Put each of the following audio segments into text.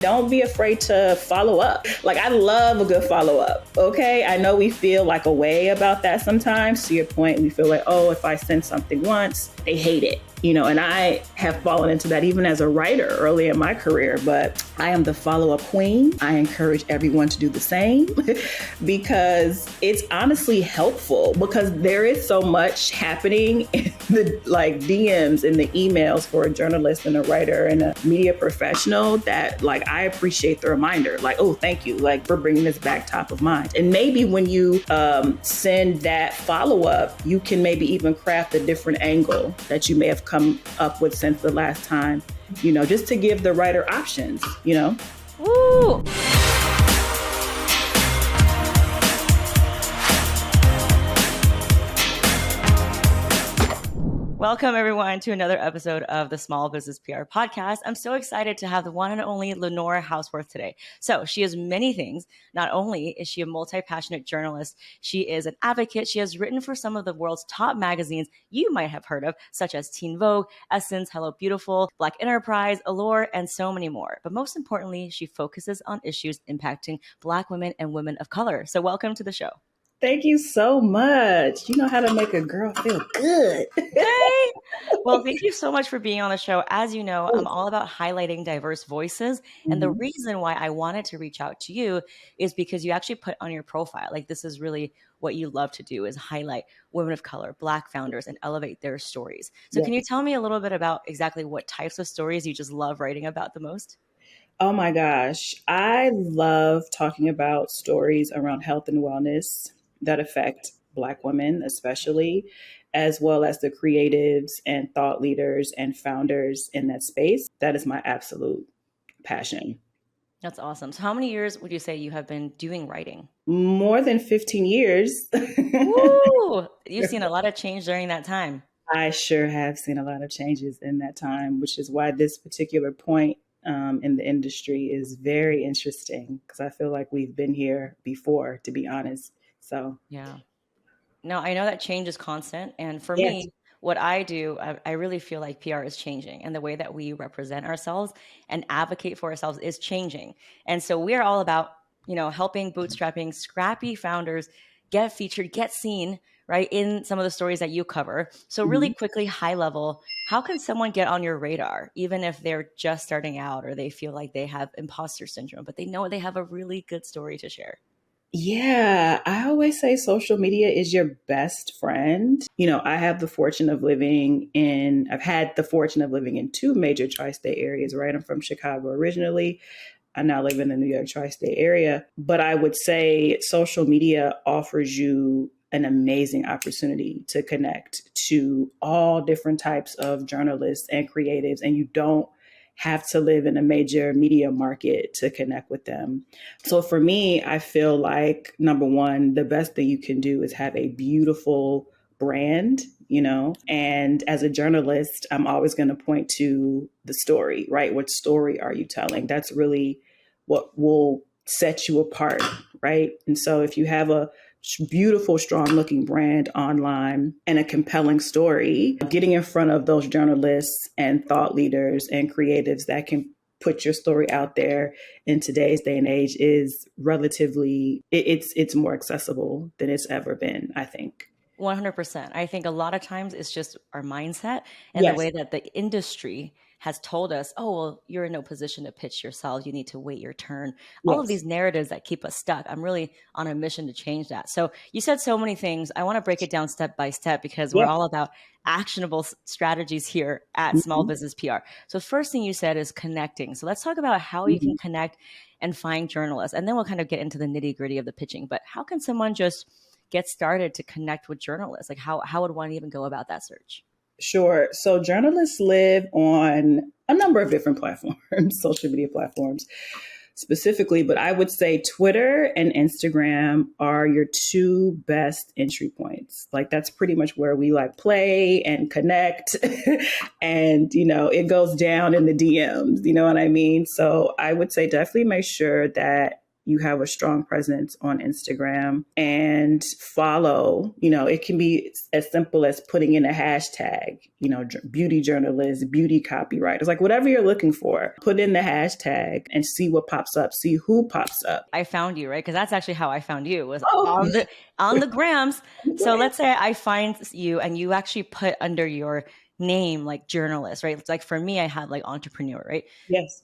Don't be afraid to follow up. Like, I love a good follow up. Okay. I know we feel like a way about that sometimes. To your point, we feel like, oh, if I send something once, they hate it. And I have fallen into that even as a writer early in my career, but I am the follow-up queen. I encourage everyone to do the same because it's honestly helpful, because there is so much happening in the DMs and the emails for a journalist and a writer and a media professional that I appreciate the reminder, oh, thank you, for bringing this back top of mind. And maybe when you send that follow-up, you can maybe even craft a different angle that you may have come up with since the last time, just to give the writer options, Woo! Welcome, everyone, to another episode of the Small Business PR Podcast. I'm so excited to have the one and only Lenora Houseworth today. So she is many things. Not only is she a multi-passionate journalist, she is an advocate. She has written for some of the world's top magazines you might have heard of, such as Teen Vogue, Essence, Hello Beautiful, Black Enterprise, Allure, and so many more. But most importantly, she focuses on issues impacting Black women and women of color. So welcome to the show. Thank you so much. You know how to make a girl feel good. Okay. Well, thank you so much for being on the show. As you know, I'm all about highlighting diverse voices. And the reason why I wanted to reach out to you is because you actually put on your profile, this is really what you love to do, is highlight women of color, Black founders, and elevate their stories. So Can you tell me a little bit about exactly what types of stories you just love writing about the most? Oh my gosh. I love talking about stories around health and wellness that affect Black women, especially, as well as the creatives and thought leaders and founders in that space. That is my absolute passion. That's awesome. So how many years would you say you have been doing writing? More than 15 years. Woo! You've seen a lot of change during that time. I sure have seen a lot of changes in that time, which is why this particular point in the industry is very interesting, because I feel like we've been here before, to be honest. So, yeah. No, I know that change is constant. And for me, what I do, I really feel like PR is changing, and the way that we represent ourselves and advocate for ourselves is changing. And so we're all about, helping bootstrapping scrappy founders get featured, get seen, right, in some of the stories that you cover. So really quickly, high level, how can someone get on your radar, even if they're just starting out or they feel like they have imposter syndrome, but they know they have a really good story to share? Yeah, I always say social media is your best friend. I've had the fortune of living in two major tri-state areas, right? I'm from Chicago originally. I now live in the New York tri-state area. But I would say social media offers you an amazing opportunity to connect to all different types of journalists and creatives, and you don't have to live in a major media market to connect with them. So for me, I feel like, number one, the best thing you can do is have a beautiful brand, and as a journalist, I'm always going to point to the story, right? What story are you telling? That's really what will set you apart, right? And so if you have a beautiful, strong looking brand online and a compelling story, getting in front of those journalists and thought leaders and creatives that can put your story out there in today's day and age is relatively, it's more accessible than it's ever been, I think. 100%. I think a lot of times it's just our mindset and the way that the industry has told us, oh, well, you're in no position to pitch yourself. You need to wait your turn. All of these narratives that keep us stuck. I'm really on a mission to change that. So you said so many things. I want to break it down step by step, because we're all about actionable strategies here at Small Business PR. So the first thing you said is connecting. So let's talk about how you can connect and find journalists. And then we'll kind of get into the nitty gritty of the pitching. But how can someone just get started to connect with journalists? How would one even go about that search? Sure. So journalists live on a number of different platforms, social media platforms specifically, but I would say Twitter and Instagram are your two best entry points. That's pretty much where we play and connect and, it goes down in the DMs, you know what I mean? So I would say definitely make sure that you have a strong presence on Instagram, and follow, it can be as simple as putting in a hashtag, beauty journalist, beauty copywriters, like whatever you're looking for, put in the hashtag and see what pops up, see who pops up. I found you, right? Because that's actually how I found you, was on the grams. So let's say I find you and you actually put under your name like journalist, right? It's like for me, I had like entrepreneur, right? Yes.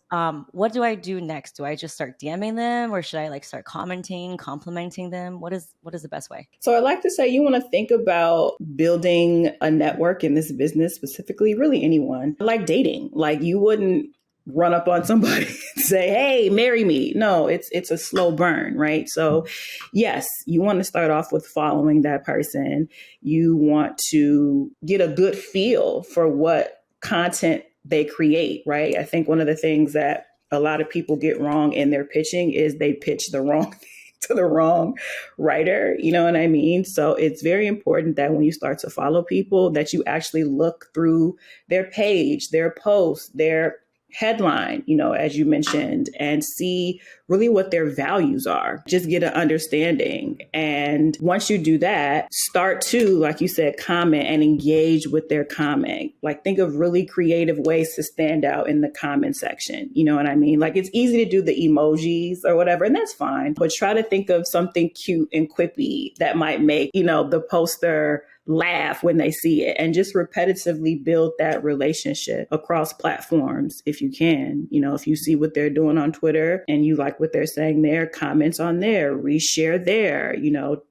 What do I do next? Do I just start DMing them, or should I like start commenting, complimenting them? What is the best way? So I like to say, you want to think about building a network in this business, specifically, really anyone, like dating. Like you wouldn't run up on somebody and say, hey, marry me. No, it's a slow burn, right? So yes, you want to start off with following that person. You want to get a good feel for what content they create, right? I think one of the things that a lot of people get wrong in their pitching is they pitch the wrong thing to the wrong writer. You know what I mean? So it's very important that when you start to follow people, that you actually look through their page, their posts, their headline, as you mentioned, and see really what their values are. Just get an understanding. And once you do that, start to, like you said, comment and engage with their comment. Like think of really creative ways to stand out in the comment section. You know what I mean? Like it's easy to do the emojis or whatever, and that's fine. But try to think of something cute and quippy that might make, the poster laugh when they see it, and just repetitively build that relationship across platforms if you can. If you see what they're doing on Twitter and you like what they're saying there, comments on there, reshare there,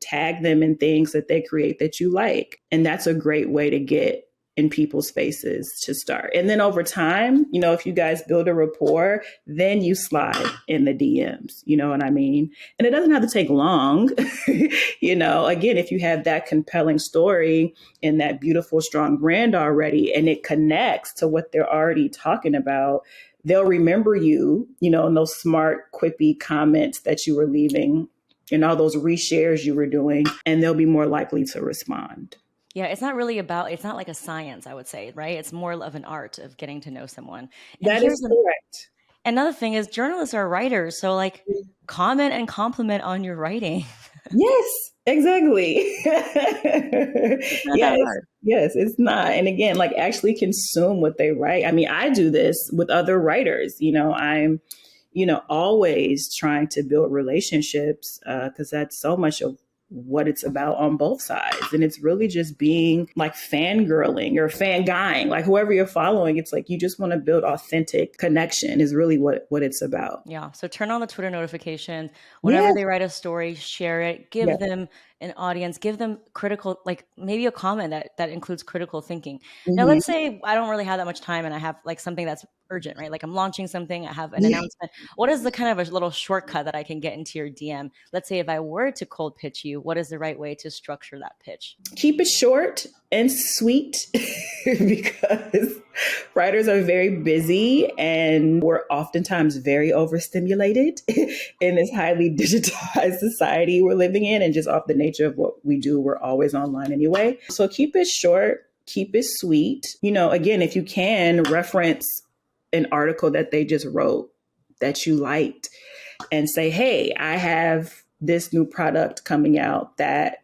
tag them in things that they create that you like. And that's a great way to get in people's faces to start. And then over time, if you guys build a rapport, then you slide in the DMs, you know what I mean? And it doesn't have to take long. Again, if you have that compelling story and that beautiful, strong brand already, and it connects to what they're already talking about, they'll remember you, in those smart, quippy comments that you were leaving and all those reshares you were doing, and they'll be more likely to respond. Yeah, it's not like a science, I would say, right? It's more of an art of getting to know someone. And that is correct. Another thing is journalists are writers. So like comment and compliment on your writing. Yes, exactly. Yes, it's not. And again, like actually consume what they write. I mean, I do this with other writers. I'm, always trying to build relationships because that's so much of what it's about on both sides. And it's really just being like fangirling or fanguying, like whoever you're following. It's like you just want to build authentic connection is really what it's about. Yeah. So turn on the Twitter notifications. Whenever they write a story, share it, give them an audience, give them critical, like maybe a comment that includes critical thinking. Mm-hmm. Now, let's say I don't really have that much time and I have like something that's urgent, right? Like I'm launching something, I have an announcement. What is the kind of a little shortcut that I can get into your DM? Let's say if I were to cold pitch you, what is the right way to structure that pitch? Keep it short and sweet because writers are very busy and we're oftentimes very overstimulated in this highly digitized society we're living in, and just off the nature of what we do, we're always online anyway. So keep it short, keep it sweet. Again, if you can, reference an article that they just wrote that you liked and say, hey, I have this new product coming out that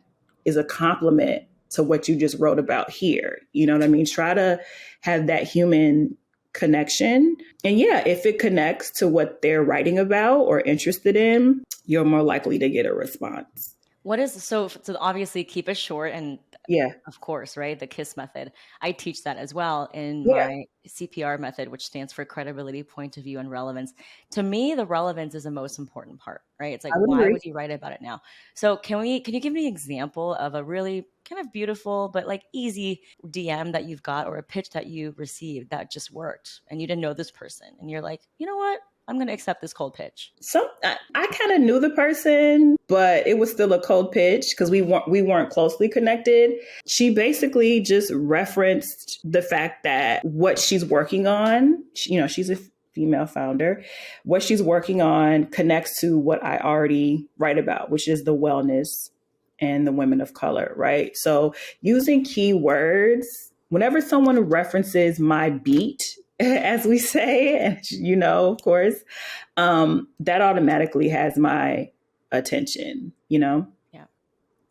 is a compliment to what you just wrote about here. You know what I mean? Try to have that human connection. And if it connects to what they're writing about or interested in, you're more likely to get a response. So obviously keep it short and of course, right? The KISS method. I teach that as well in my CPR method, which stands for credibility, point of view, and relevance. To me, the relevance is the most important part, right? It's like, why would you write about it now? So can you give me an example of a really kind of beautiful, but like easy DM that you've got or a pitch that you received that just worked and you didn't know this person and you're like, you know what? I'm going to accept this cold pitch. So I kind of knew the person, but it was still a cold pitch because we weren't closely connected. She basically just referenced the fact that what she's working on, she's a female founder, what she's working on connects to what I already write about, which is the wellness and the women of color, right? So using keywords, whenever someone references my beat, as we say, and of course, that automatically has my attention, Yeah.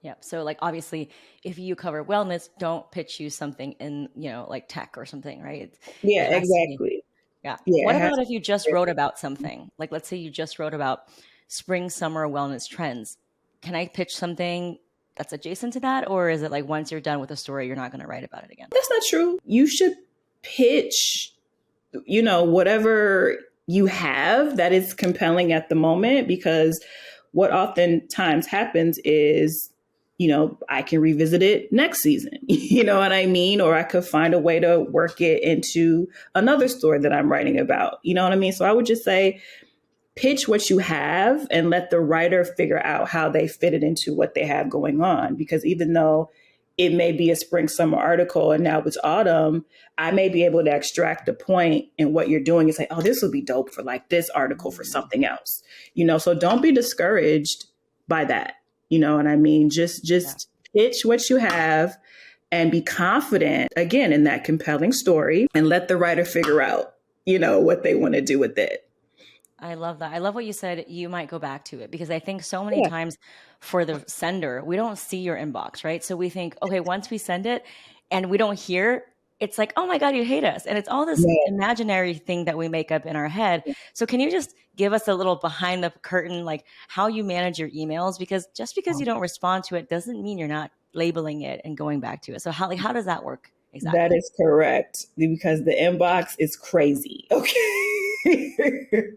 Yeah. So like obviously if you cover wellness, don't pitch you something in, like tech or something, right? It Yeah, has to be. exactly. Yeah. Yeah, What it has about to if you just wrote about something? Like let's say you just wrote about spring, summer wellness trends. Can I pitch something that's adjacent to that? Or is it like once you're done with a story, you're not going to write about it again? That's not true. You should pitch, whatever you have that is compelling at the moment, because what oftentimes happens is, I can revisit it next season. You know what I mean? Or I could find a way to work it into another story that I'm writing about. You know what I mean? So I would just say, pitch what you have and let the writer figure out how they fit it into what they have going on. Because even though it may be a spring summer article and now it's autumn, I may be able to extract the point in what you're doing and say, oh, this would be dope for like this article for something else. So don't be discouraged by that. You know what I mean? Just pitch what you have and be confident again in that compelling story and let the writer figure out, what they want to do with it. I love that. I love what you said. You might go back to it because I think so many times for the sender, we don't see your inbox, right? So we think, okay, once we send it and we don't hear, it's like, oh my God, you hate us. And it's all this imaginary thing that we make up in our head. So can you just give us a little behind the curtain, like how you manage your emails? Because just because you don't respond to it doesn't mean you're not labeling it and going back to it. So how does that work? Exactly. That is correct, because the inbox is crazy. Okay.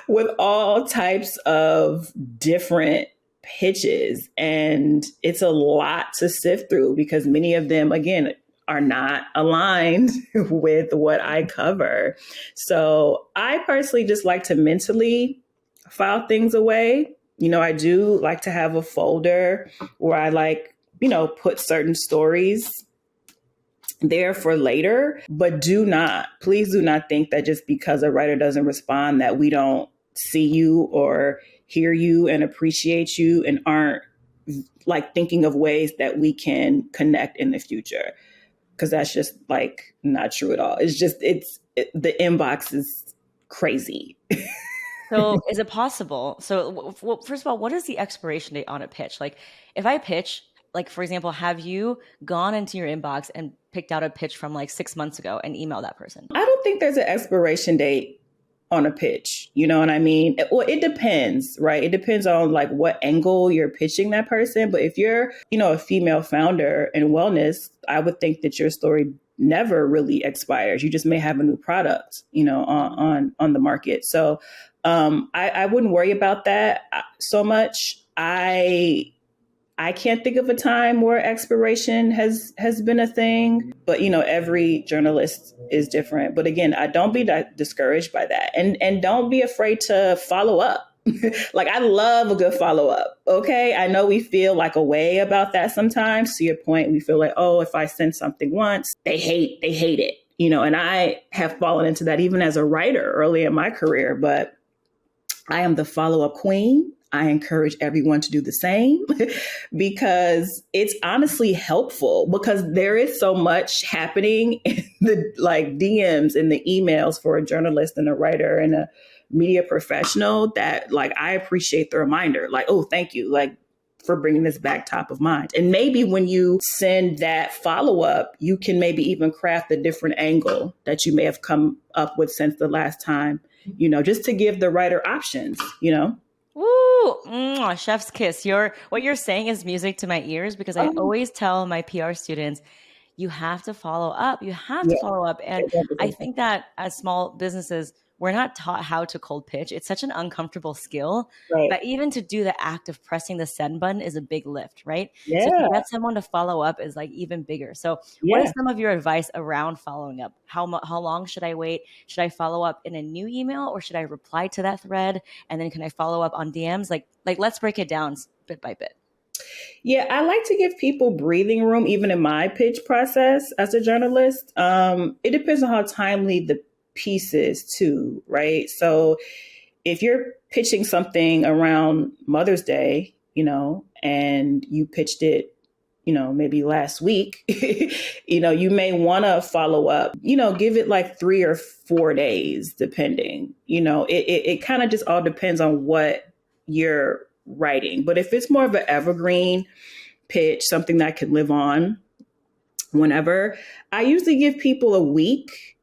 With all types of different pitches. And it's a lot to sift through because many of them, again, are not aligned with what I cover. So I personally just like to mentally file things away. I do like to have a folder where I put certain stories there for later, but please do not think that just because a writer doesn't respond that we don't see you or hear you and appreciate you and aren't like thinking of ways that we can connect in the future. Because that's just like not true at all. It's just, the inbox is crazy. So is it possible? So first of all, what is the expiration date on a pitch? Like if I pitch, like for example, have you gone into your inbox and picked out a pitch from like 6 months ago and emailed that person? I don't think there's an expiration date on a pitch. You know what I mean? Well, it depends, right? It depends on like what angle you're pitching that person. But if you're, a female founder in wellness, I would think that your story never really expires. You just may have a new product, on the market. So I wouldn't worry about that so much. I can't think of a time where expiration has been a thing, but every journalist is different. But again, I don't be discouraged by that, and don't be afraid to follow up. Like I love a good follow up. Okay, I know we feel like a way about that sometimes. To your point, we feel like, oh, if I send something once, they hate it. And I have fallen into that even as a writer early in my career. But I am the follow up queen. I encourage everyone to do the same because it's honestly helpful, because there is so much happening in the like DMs and the emails for a journalist and a writer and a media professional that like I appreciate the reminder, like, oh, thank you, like for bringing this back top of mind. And maybe when you send that follow up, you can maybe even craft a different angle that you may have come up with since the last time, just to give the writer options, Woo! Chef's kiss. What you're saying is music to my ears, because I always tell my PR students, you have to follow up. You have to follow up. And I think that as small businesses, we're not taught how to cold pitch. It's such an uncomfortable skill. Right. But even to do the act of pressing the send button is a big lift, right? Yeah. So to get someone to follow up is like even bigger. So what is some of your advice around following up? How long should I wait? Should I follow up in a new email, or should I reply to that thread? And then can I follow up on DMs? Like let's break it down bit by bit. Yeah, I like to give people breathing room, even in my pitch process as a journalist. It depends on how timely the pieces too, right? So if you're pitching something around Mother's Day, and you pitched it maybe last week, you may want to follow up, give it like 3 or 4 days, depending, it kind of just all depends on what you're writing. But if it's more of an evergreen pitch, something that can live on whenever, I usually give people a week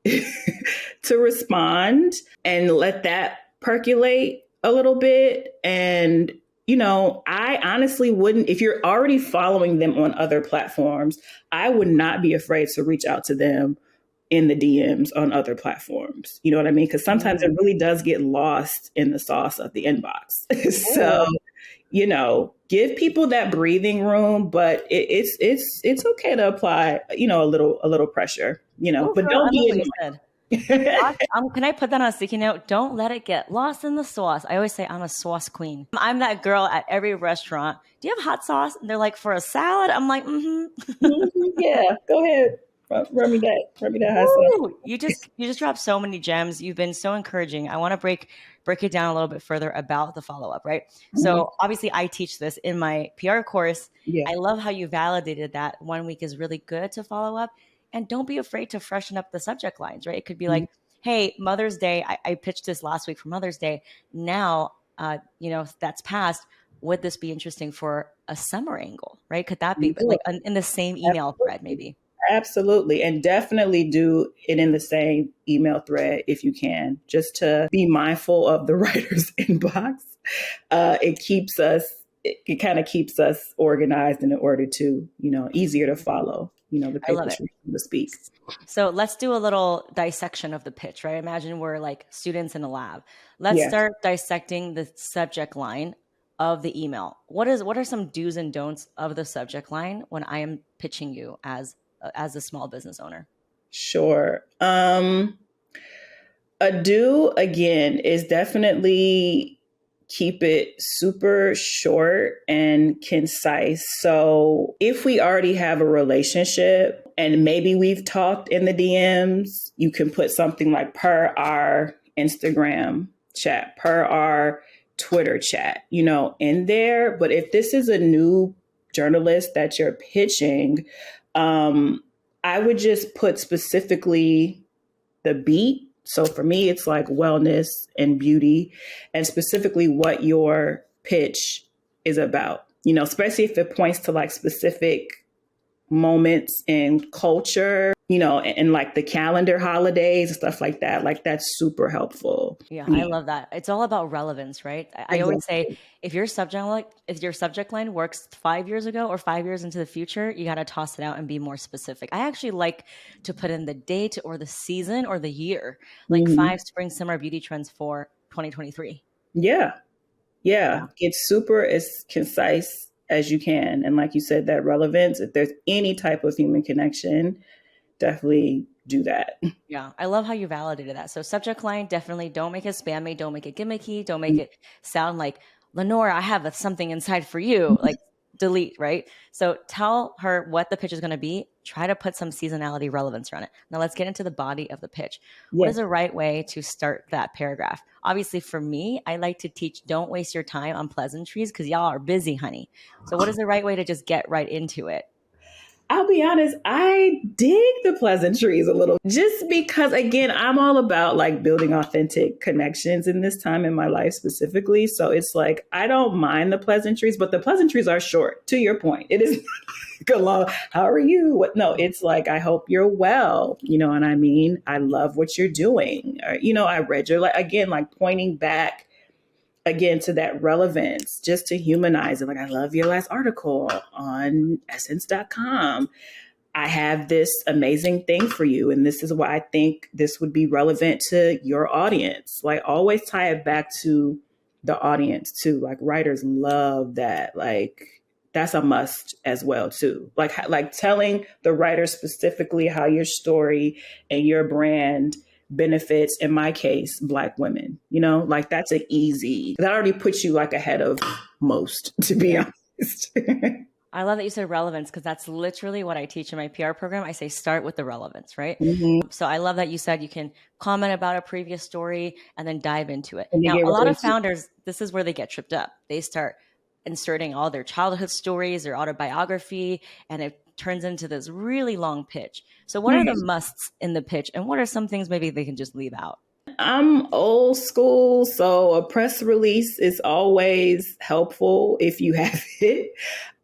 to respond and let that percolate a little bit. And I honestly wouldn't, if you're already following them on other platforms, I would not be afraid to reach out to them in the DMs on other platforms. You know what I mean? Because sometimes it really does get lost in the sauce of the inbox. So, give people that breathing room, but it's okay to apply, a little pressure, but don't be can I put that on a sticky note? Don't let it get lost in the sauce. I always say I'm a sauce queen. I'm that girl at every restaurant. Do you have hot sauce? And they're like, for a salad? I'm like, yeah, go ahead. Run me that hot sauce. You just dropped so many gems. You've been so encouraging. I want to break it down a little bit further about the follow-up, right? Mm-hmm. So obviously I teach this in my PR course. Yeah. I love how you validated that 1 week is really good to follow up. And don't be afraid to freshen up the subject lines, right? It could be like, hey, Mother's Day, I pitched this last week for Mother's Day. Now, that's passed. Would this be interesting for a summer angle, right? Could that be like in the same email thread maybe? Absolutely. And definitely do it in the same email thread if you can, just to be mindful of the writer's inbox. It kind of keeps us organized in order to, easier to follow, the paper to speak. So let's do a little dissection of the pitch, right? Imagine we're like students in a lab. Let's start dissecting the subject line of the email. What are some do's and don'ts of the subject line when I am pitching you as a small business owner? Sure. A do, again, is definitely keep it super short and concise. So if we already have a relationship and maybe we've talked in the DMs, you can put something like per our Instagram chat, per our Twitter chat, in there. But if this is a new journalist that you're pitching, I would just put specifically the beat. So for me, it's like wellness and beauty, and specifically what your pitch is about, especially if it points to like specific moments in culture, and like the calendar holidays and stuff like that. Like that's super helpful. Yeah, I love that. It's all about relevance, right? Exactly. I always say if your subject line works 5 years ago or 5 years into the future, you got to toss it out and be more specific. I actually like to put in the date or the season or the year, like 5 spring summer beauty trends for 2023. Yeah. It's super as concise as you can. And like you said, that relevance, if there's any type of human connection, definitely do that. Yeah. I love how you validated that. So subject line, definitely don't make it spammy. Don't make it gimmicky. Don't make it sound like, Lenora, I have something inside for you. Like delete, right? So tell her what the pitch is going to be. Try to put some seasonality relevance around it. Now let's get into the body of the pitch. What is the right way to start that paragraph? Obviously for me, I like to teach, don't waste your time on pleasantries because y'all are busy, honey. So what is the right way to just get right into it? I'll be honest, I dig the pleasantries a little, just because, again, I'm all about like building authentic connections in this time in my life specifically. So it's like, I don't mind the pleasantries, but the pleasantries are short. To your point, it is like a long, how are you? What? No, it's like, I hope you're well. You know what I mean? I love what you're doing. Or, I read your, again, like pointing back again to that relevance, just to humanize it. Like, I love your last article on essence.com. I have this amazing thing for you. And this is why I think this would be relevant to your audience. Like, always tie it back to the audience too. Like, writers love that. Like, that's a must as well too. Like telling the writer specifically how your story and your brand benefits, in my case, Black women, like that's an easy, that already puts you like ahead of most, to be honest. I love that you said relevance, because that's literally what I teach in my PR program. I say, start with the relevance, right? Mm-hmm. So I love that you said you can comment about a previous story and then dive into it. Now, a lot of founders, this is where they get tripped up. They start, inserting all their childhood stories, their autobiography, and it turns into this really long pitch. So what are the musts in the pitch, and what are some things maybe they can just leave out? I'm old school, so a press release is always helpful if you have it.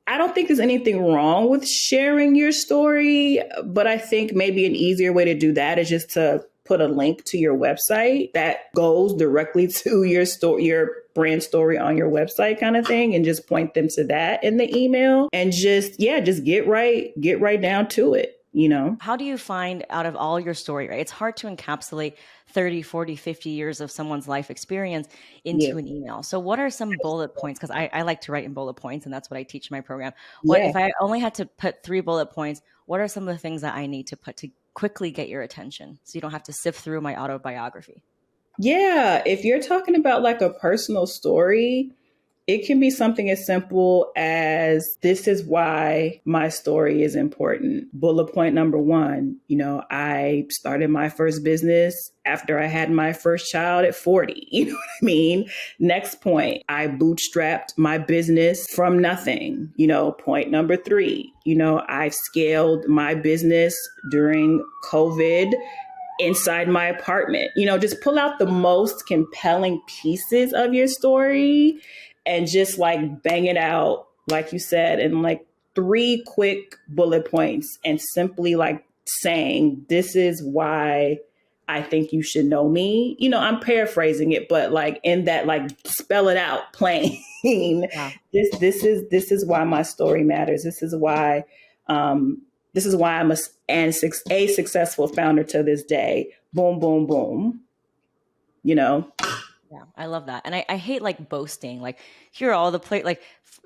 I don't think there's anything wrong with sharing your story, but I think maybe an easier way to do that is just to put a link to your website that goes directly to your story, your brand story on your website kind of thing, and just point them to that in the email and just get right down to it. How do you find out of all your story, right? It's hard to encapsulate 30, 40, 50 years of someone's life experience into an email. So what are some bullet points? Because I like to write in bullet points, and that's what I teach in my program. If I only had to put 3 bullet points, what are some of the things that I need to put to quickly get your attention so you don't have to sift through my autobiography? Yeah, if you're talking about like a personal story, it can be something as simple as, this is why my story is important. Bullet point number 1, I started my first business after I had my first child at 40. You know what I mean? Next point, I bootstrapped my business from nothing. Point number 3, I've scaled my business during COVID inside my apartment. Just pull out the most compelling pieces of your story and just like bang it out, like you said, in like 3 quick bullet points, and simply like saying, this is why I think you should know me. I'm paraphrasing it, but like in that, like, spell it out plain. Yeah. This is why my story matters. This is why I'm a successful founder to this day. Boom, boom, boom. Yeah, I love that. And I hate like boasting, like here are all the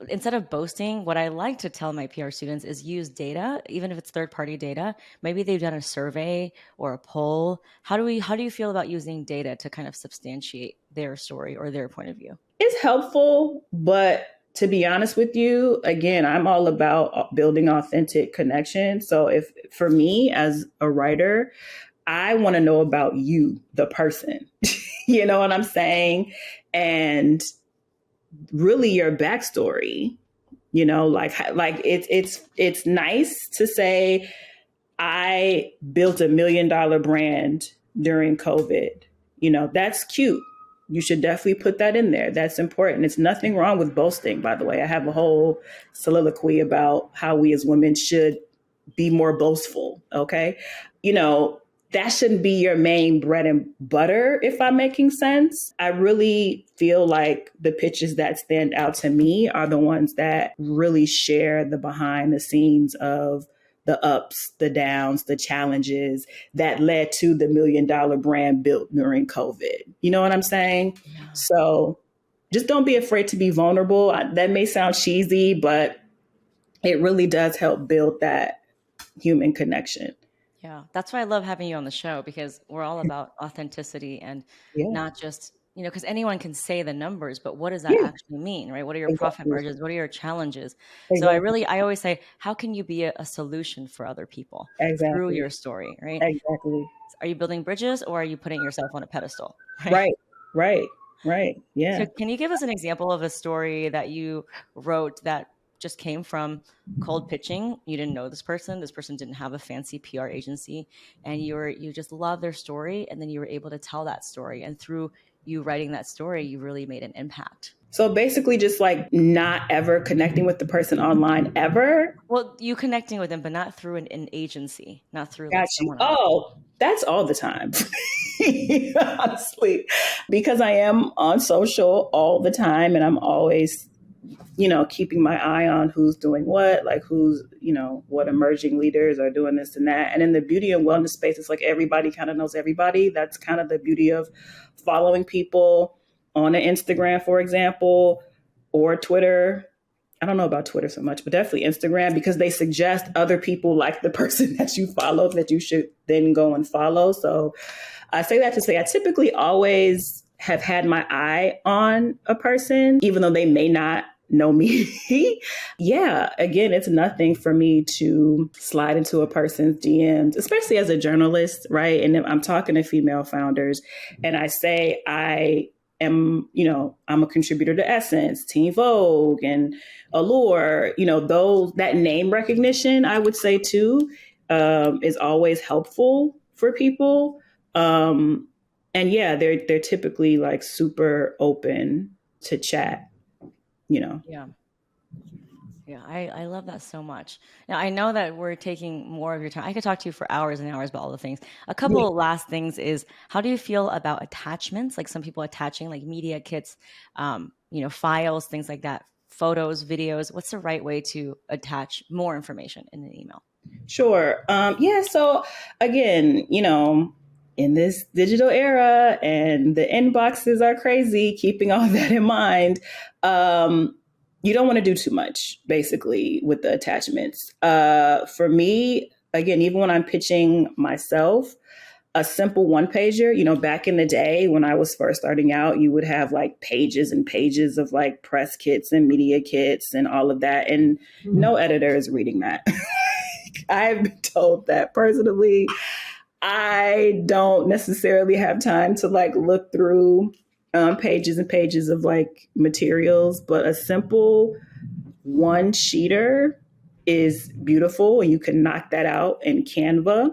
instead of boasting, what I like to tell my PR students is use data, even if it's third-party data. Maybe they've done a survey or a poll. How do you feel about using data to kind of substantiate their story or their point of view? It's helpful, but to be honest with you, again, I'm all about building authentic connection. So for me as a writer, I want to know about you, the person. You know what I'm saying? And really your backstory, like it's nice to say, I built $1 million brand during COVID. That's cute. You should definitely put that in there. That's important. It's nothing wrong with boasting, by the way. I have a whole soliloquy about how we as women should be more boastful. Okay. That shouldn't be your main bread and butter, if I'm making sense. I really feel like the pitches that stand out to me are the ones that really share the behind the scenes of the ups, the downs, the challenges that led to the $1 million brand built during COVID. You know what I'm saying? Yeah. So just don't be afraid to be vulnerable. That may sound cheesy, but it really does help build that human connection. Yeah, that's why I love having you on the show, because we're all about authenticity and not just, because anyone can say the numbers, but what does that actually mean, right? What are your profit margins? What are your challenges? So I always say, how can you be a solution for other people through your story, right? Exactly. Are you building bridges, or are you putting yourself on a pedestal? Right. Yeah. So can you give us an example of a story that you wrote that just came from cold pitching? You didn't know this person didn't have a fancy PR agency, and you just love their story, and then you were able to tell that story, and through you writing that story, you really made an impact. So basically just like not ever connecting with the person online ever. Well, you connecting with them, but not through an agency, not through Got you. Oh, that's all the time. Honestly, because I am on social all the time, and I'm always keeping my eye on who's doing what, like who's, what emerging leaders are doing this and that. And in the beauty and wellness space, it's like everybody kind of knows everybody. That's kind of the beauty of following people on an Instagram, for example, or Twitter. I don't know about Twitter so much, but definitely Instagram, because they suggest other people like the person that you follow that you should then go and follow. So I say that to say I typically always have had my eye on a person, even though they may not know me. Yeah, again, it's nothing for me to slide into a person's DMs, especially as a journalist, right? And if I'm talking to female founders and I say I am, I'm a contributor to Essence, Teen Vogue, and Allure. That name recognition, I would say too, is always helpful for people. And yeah, they're typically like super open to chat. Yeah. Yeah, I love that so much. Now, I know that we're taking more of your time. I could talk to you for hours and hours about all the things. A couple of last things is, how do you feel about attachments? Like some people attaching like media kits, files, things like that, photos, videos. What's the right way to attach more information in an email? Sure. Yeah. So again, in this digital era and the inboxes are crazy, keeping all that in mind, you don't want to do too much basically with the attachments. For me, again, even when I'm pitching myself, a simple one pager, back in the day when I was first starting out, you would have like pages and pages of like press kits and media kits and all of that. And no editor is reading that. I've been told that personally. I don't necessarily have time to like look through pages and pages of like materials, but a simple one sheeter is beautiful, and you can knock that out in Canva,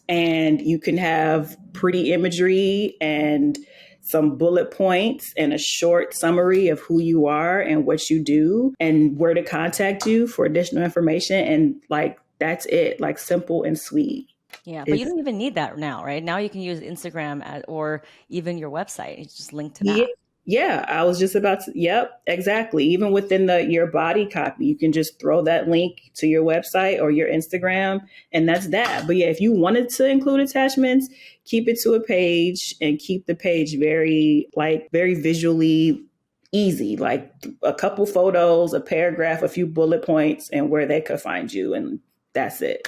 and you can have pretty imagery and some bullet points and a short summary of who you are and what you do and where to contact you for additional information. And like, that's it, like simple and sweet. Yeah, but you don't even need that now, right? Now you can use Instagram or even your website. You just link to that. Yeah, I was just about to. Yep, exactly. Even within your body copy, you can just throw that link to your website or your Instagram, and that's that. But yeah, if you wanted to include attachments, keep it to a page and keep the page very visually easy, like a couple photos, a paragraph, a few bullet points, and where they could find you, and that's it.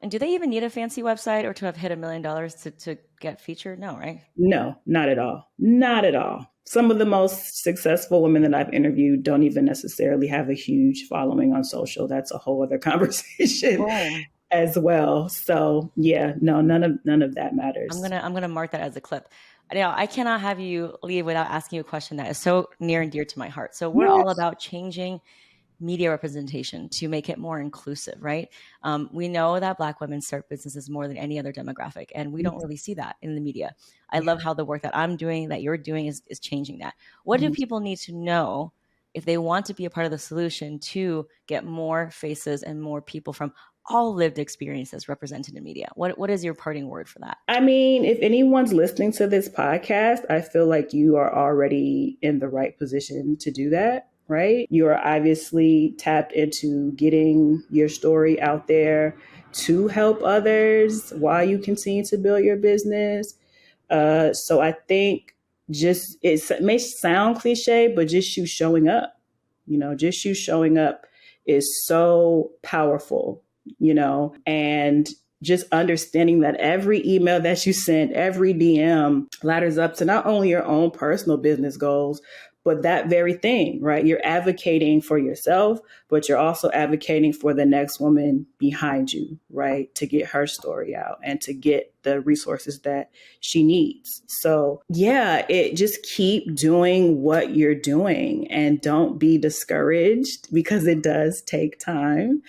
And do they even need a fancy website or to have hit $1 million to get featured? No, right? No, not at all. Not at all. Some of the most successful women that I've interviewed don't even necessarily have a huge following on social. That's a whole other conversation as well. So yeah, no, none of that matters. I'm gonna mark that as a clip. Now, I cannot have you leave without asking you a question that is so near and dear to my heart. So we're all about changing media representation to make it more inclusive, right? We know that Black women start businesses more than any other demographic, and we don't really see that in the media. I love how the work that I'm doing, that you're doing, is changing that. What do people need to know if they want to be a part of the solution to get more faces and more people from all lived experiences represented in media? What is your parting word for that? I mean, if anyone's listening to this podcast, I feel like you are already in the right position to do that. Right? You are obviously tapped into getting your story out there to help others while you continue to build your business. So I think it may sound cliche, but just you showing up, just you showing up is so powerful, and just understanding that every email that you send, every DM ladders up to not only your own personal business goals, but that very thing, right? You're advocating for yourself, but you're also advocating for the next woman behind you, right? To get her story out and to get the resources that she needs. So yeah, just keep doing what you're doing and don't be discouraged, because it does take time.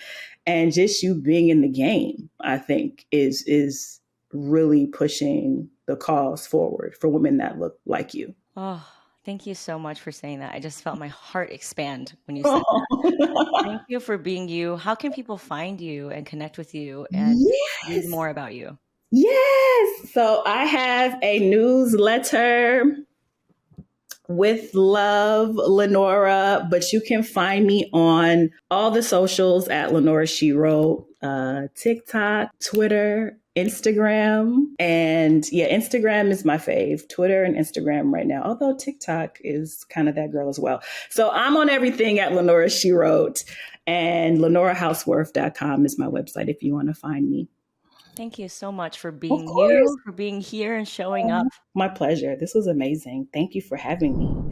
And just you being in the game, I think, is really pushing the cause forward for women that look like you. Oh, thank you so much for saying that. I just felt my heart expand when you said that. Thank you for being you. How can people find you and connect with you and read more about you? Yes. So I have a newsletter, With Love, Lenora, but you can find me on all the socials at Lenora She Wrote, TikTok, Twitter, Instagram. And yeah, Instagram is my fave. Twitter and Instagram right now, although TikTok is kind of that girl as well. So I'm on everything at Lenora She Wrote, and LenoraHouseworth.com is my website if you want to find me. Thank you so much for being you, for being here and showing up. My pleasure. This was amazing. Thank you for having me.